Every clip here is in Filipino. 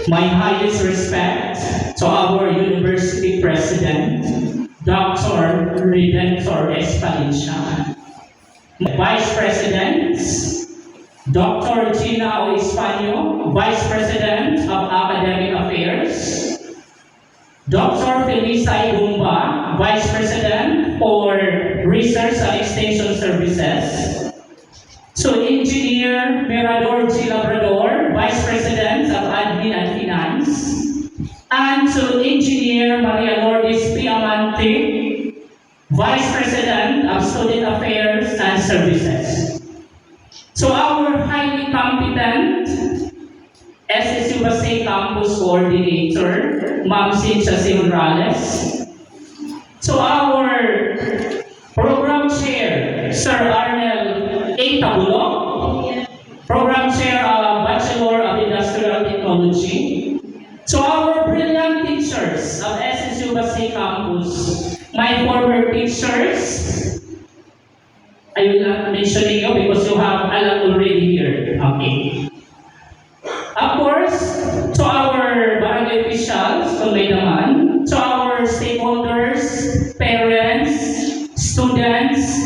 My highest respect to our University President, Dr. Redentor Espalincia. Vice Presidents, Dr. Gina O. Espanyo, Vice President of Academic Affairs, Dr. Felisa Igumba, Vice President for Research and Extension Services, to Engineer Mirador G. Labrador, Vice President of Admin and Finance, and to Engineer Maria Lourdes P. Amante, Vice President of Student Affairs and Services. To our highly competent SSU Pasay Campus Coordinator, Ma'am Cynthia C. Morales. To our Program Chair, Sir Arnel A. Tabulok, Program Chair of Bachelor of Industrial Technology. To our brilliant teachers of SSU Pasay Campus, my former teachers, I will not mention you because you have a lot already here. Okay. Of course, to our barangay officials, kung may naman, to our stakeholders, parents, students,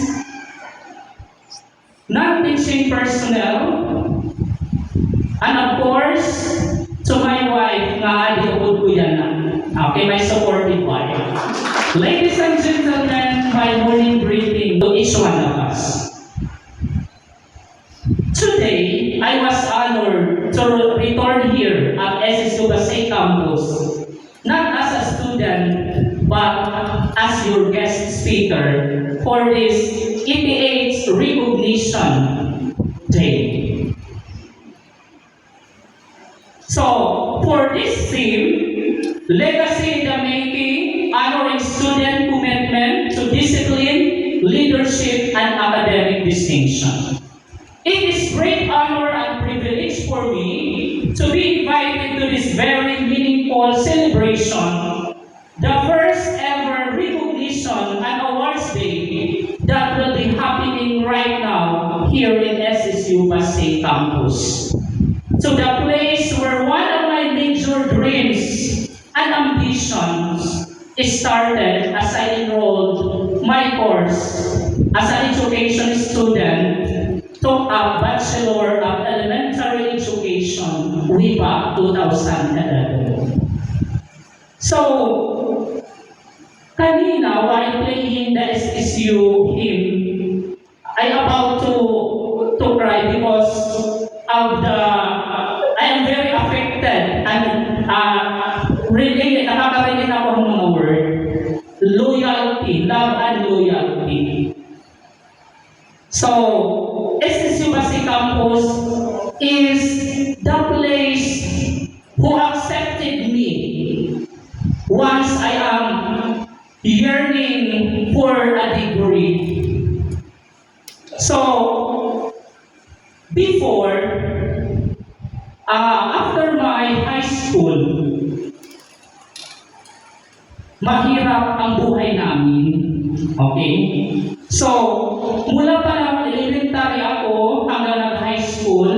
non-teaching personnel, and of course, to my wife, nga diukod ko yan na. Okay, my supportive wife. Ladies and gentlemen, my morning greeting to each one of us. Today, I was honored to return here at SSU Pasay Campus, not as a student, but as your guest speaker for this 88th Recognition Day. So, for this theme, Legacy in the Making, honoring student commitment to discipline, leadership, and academic distinction. It is great honor and privilege for me to be invited to this very meaningful celebration, the first ever recognition and awards day that will be happening right now here in SSU Pasay Campus. To the place where one of my major dreams and ambitions started as I enrolled my course as an education student, took a Bachelor of Elementary Education way back 2011. So, kanina while playing the SSU hymn, I about to cry because of I am very affected and really nakakarinig ako ng mga word. Loyalty, love and loyalty. So, SSU Pasay Campus is the place who accepted me once I am yearning for a degree. So, before, after my high school, mahirap ang buhay namin. Okay? So, mula pa lang elementary ako hanggang nag-high school,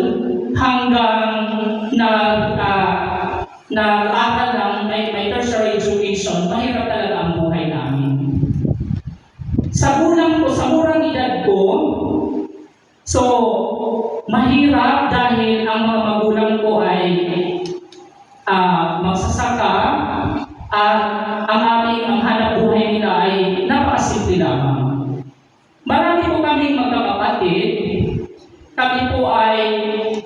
hanggang nag-aaral ng may tertiary education, mahirap talaga ang buhay namin. Sa murang edad ko, so, mahirap dahil ang mga magulang ko ay magsasaka at ang hanap buhay nila ay napakasimple lamang. Marami po kaming magkakapatid, kami po ay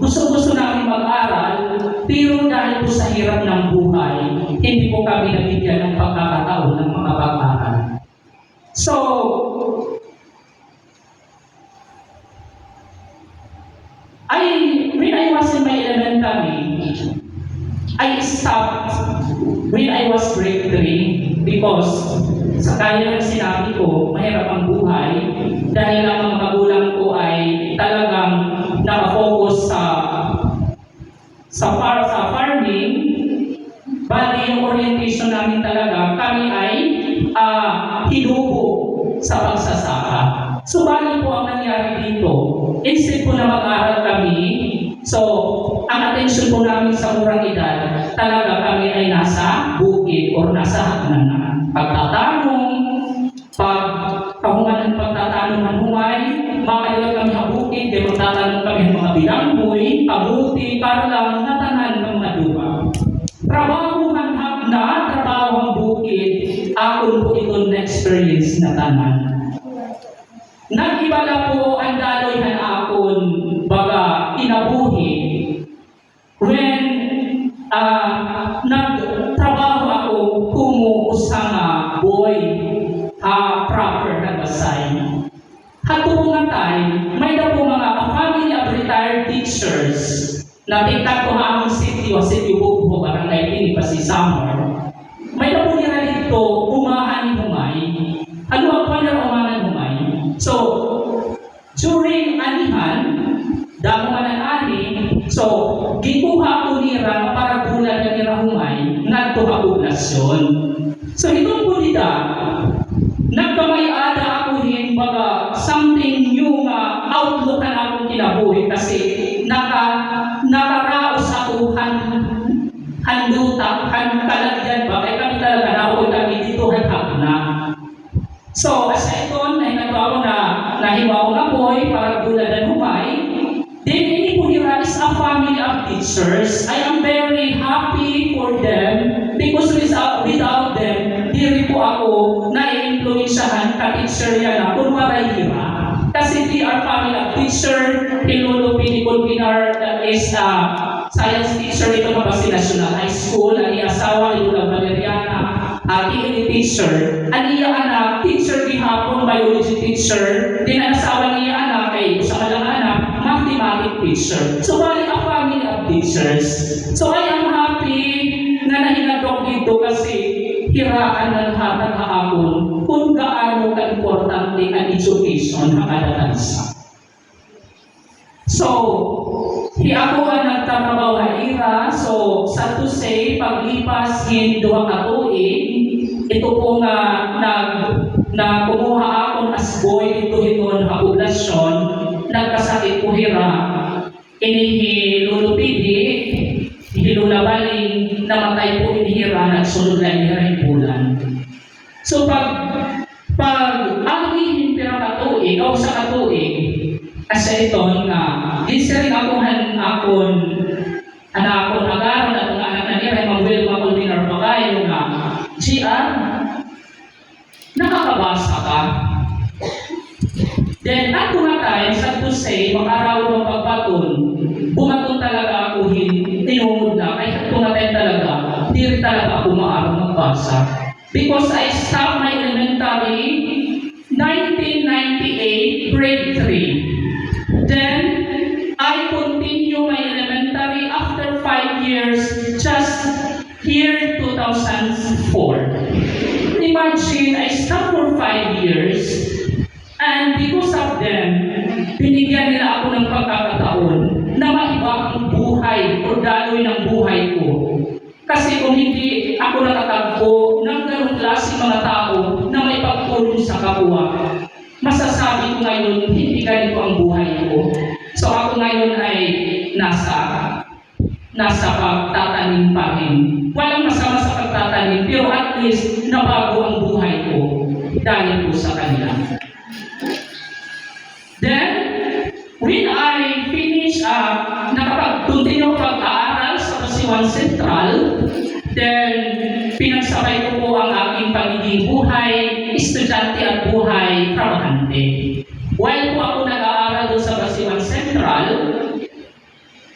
gusto namin mag-aral, pero dahil po sa hirap ng buhay, hindi po kami nabigyan ng pagkakataon ng makapag-aral. So, when I was in my elementary, I stopped when I was grade 3 because sa kaya ng sinabi ko, mahirap ang buhay dahil ang mga magulang ko ay talagang nakafocus sa farming. Bali yung orientation namin talaga, kami ay hinubo sa pagsasaka. So bali po ang nangyari dito, instead po na mag-aral kami, so ang atensyon po namin sa murang edad, talaga kami ay nasa bukid o nasa hagnanan. Pagtatanong, pagkahuman ng pagtatanong ng humay, makailan kami habukid, kaya magtatanong kami ng mga bilanggoy, pabuti, para lang natanan ng mga duwa. Trabaho man hagna, trabaho ang bukid, ako po ito na-experience na tanan. Nag-ibala po ang daloy ng akon, baga inabuhi. When nagtrabaho ako, kumu usanga boy, proper na basay. Hato po nga time, may na po mga family of retired teachers na tingkat ko nga ang city o city buko, barangay ini pa si Summer. May na po nila dito, umahan humay. Ano ang paniramangan humay? So, during anihan, damo man ang ani, so, gikuha ko nira para bulan na nira humay, nagtuha poblasyon. So, itong punida, nagkamay-ada ako baga something new nga outlook na akong kinabuhi kasi nakaraos ako handutak, kalagyan ba? Kaya kami talaga nahuwi kami dito na. So, as I told, ay nagawa na nahiwa ko na boy para buladan humay. Then, ini po nila is a family of teachers. I am very happy for them because without them, diri po ako na-influensyahan ka-teacher yan na kung marahira. Kasi they are family of teacher, Hilolo Pinicolpinar, that is science teacher dito sa Basi National High School, ang iya asawa, Hilula Valeriana, PE teacher, ang iya anak, teacher gihapon, biology teacher, din ang asawa niya anak, ay usama lang anak, mathematics teacher. So, bali a family of teachers. So, I am happy na nahinagok dito kasi hiraan ng hatag hapon kung gaano ka-importante ang education ng kada bansa. So, ako ang nagtatrabaho na ira. So, sa to say, paglipas hindi duha ka tuig, ito po na kumuha akong as boy dito na poblasyon, nagkasakit po hira, inihilulupidi, hilulabaling, namatay po inihira, nagsunod na inihira yung bulan. So, pag ang ihin pinakatuig, o sa katuig, asa ito nga, dinsirin akong anakon agaron at mga anak na niya ay mag-will makulminar pa kayo nga, GR, nakakabasa ka. Then, at mga time, sa to say, mag-araw ng pagbaton, bumaton talaga ako tinungod na, kahit at mga time talaga, hindi rin talaga ako maaraw magbasa. Because I stopped my elementary 1998, grade 3. Then, I continue my elementary after 5 years, just year 2004. Imagine, I stopped for 5 years, and because of them, binigyan nila ako ng pagkakataon na maiba ang buhay o daloy ng buhay ko. Kasi kung hindi ako nakatagpo ng ganong klase mga tao na may pagtulong sa kapwa, masasabi ko ngayon, hindi ganito ang buhay ko. So ako ngayon ay nasa pagtatanim pa rin. Walang masama sa pagtatanim, pero at least nabago ang buhay ko dahil po sa kanila. Then, when I finish nakapag-continue pag-aaral sa Pasiwan Central, then pinagsabay ko po ang aking pagiging buhay, estudyante at buhay trabahante. While po ako nag-aaral doon sa Pasiwan Central,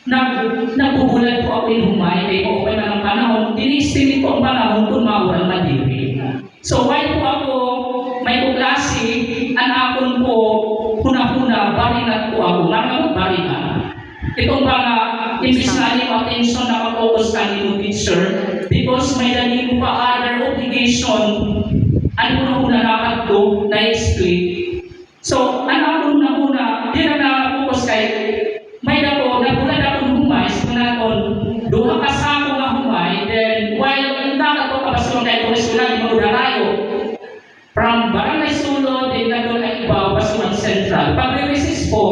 nagbubulan po ako yung humay, kaya kung okay na ng panahon, dinistimate ko ang panahon kung maurang madiri. So while po ako may kuklase, anakon po, huna-huna, barinat po ako, marunong barinat. Itong mga imbis na yung attention na mag-focus ka ni teacher, because may dali mo pa other obligation, ano huna nakad ko, na-explain. So, ano huna, di na na-focus kay, may na po, nagulat ako ng humay, so naton, duha ka sa ako nga humay, then, while nakato ka ba sa mga kaipulis ko na, di magudarayo, from Barangay Sulo, din na doon ay ibaw, Pasiwan Central. Pag-resist po,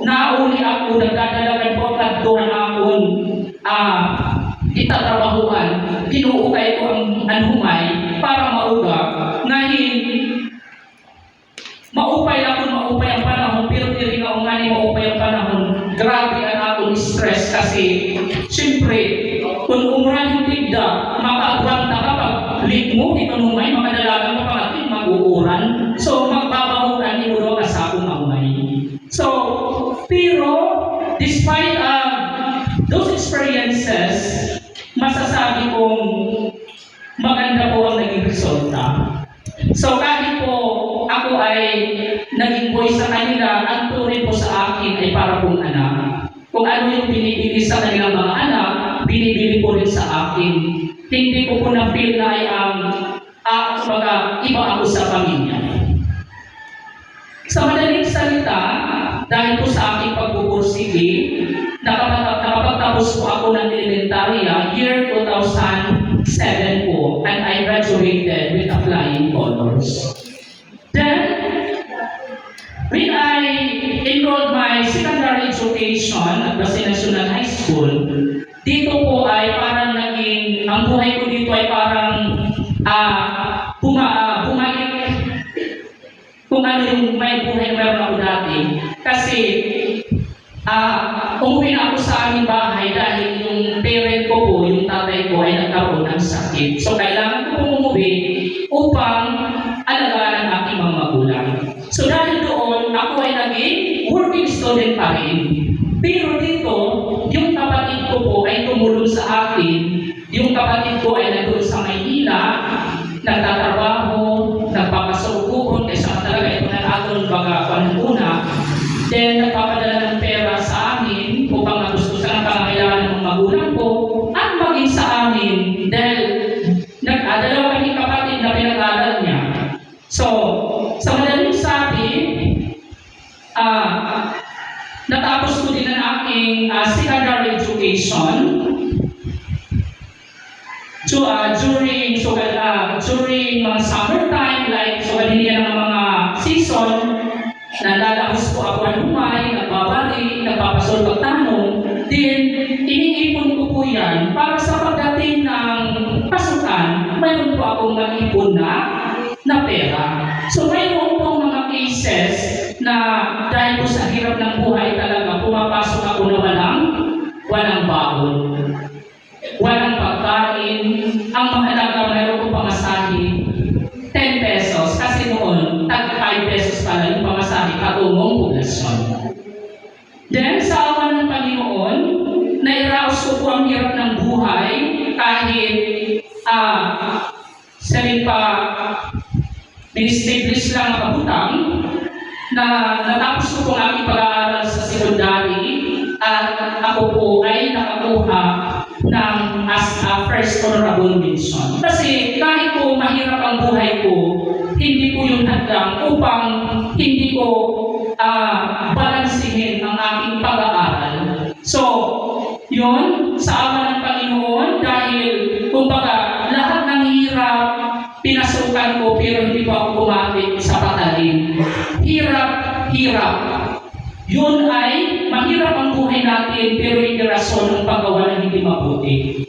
nauli ako, nagdadalagan po at doon akong itatrabahuan, kinuukay ko ang anhumay para mauga, ngayon, maupay ang panahon, pero diri nga nga ni maupay ang panahon, grabe ang akong stress kasi, siyempre, kung umuran yung tigda, makaagwanta ka pag lit mo, ikanumay, makadalagan mo pangatin, mag-uuran. So, magbabahukan ni Uro ka sa akong amay. So, pero, despite those experiences, masasabi kong maganda po ang naging resulta. So, kahit po ako ay naging voice sa kanila, ang turin po sa akin ay para pong anak. Kung ano yung binibili sa kanilang mga anak, binibili po rin sa akin. Hindi ko po na-feel na ay iba ako sa pamilya. Sa madaling salita, dahil po sa aking pagpupursige, nakapagtapos po ako ng elementarya, year 2007 po, and I graduated with flying colors. Then, when I enrolled my secondary education at Basi National High School, dito po ay parang naging, ang buhay ko dito ay parang bumalik kung ano yung may buhay na meron ako dati. Kasi, umuwi na ako sa aming bahay dahil yung parent ko po, yung tatay ko ay nagkaroon ng sakit. So, kailangan ko pong umuwi upang alagaan ang aking mga magulang. So, dahil doon, ako ay naging working student pa rin. Pero dito, yung kapatid ko po ay tumulong sa akin. Yung kapatid ko ay nandun sa Maynila, nagtatrabaho, nagpapasugubon, kasi talaga ito na aton baga panuna. Then, nagpapadala ng pera sa amin upang magustusan ang pangangailangan ng mga magulang ko at maging sa amin dahil nag-adalaw kami kapatid na pinag-aral niya. So, sa madaling sabi, natapos ko din ang aking secondary education during mga summertime, like so kanina ng mga season, nalalahos po ako ang humay, nagbabalik, nagpapasolbag tanong, then iniipon ko po yan para sa pagdating ng pasukan, mayroon po akong mag-ipon na pera. So mayroon pong mga cases na dahil po sa hirap ng buhay talaga, pumapasok ako na walang baon. Walang pagkain, ang mahalaga mayroon ko pamasahe, 10 pesos, kasi noon, tag 5 pesos pala yung pamasahe katungong poblasyon. Then, sa awa ng Panginoon, nairaos ko po ang hirap ng buhay kahit sabi pa, ministables lang nakabutang, na natapos ko po ang aking pag-aaral sa secondary at ako po ay nakakuha ng as a first honorable mention. Kasi kahit po mahirap ang buhay ko, hindi po yung hadlang upang hindi ko balansihin ang aking pag-aaral. So, yun, sa awa ng Panginoon, dahil kumbaga lahat ng hirap, pinasukan ko pero hindi pa ako kumapit sa patalim. Hirap. Yun ay mahirap ang buhay natin pero hindi rason ng paggawa ng hindi mabuti.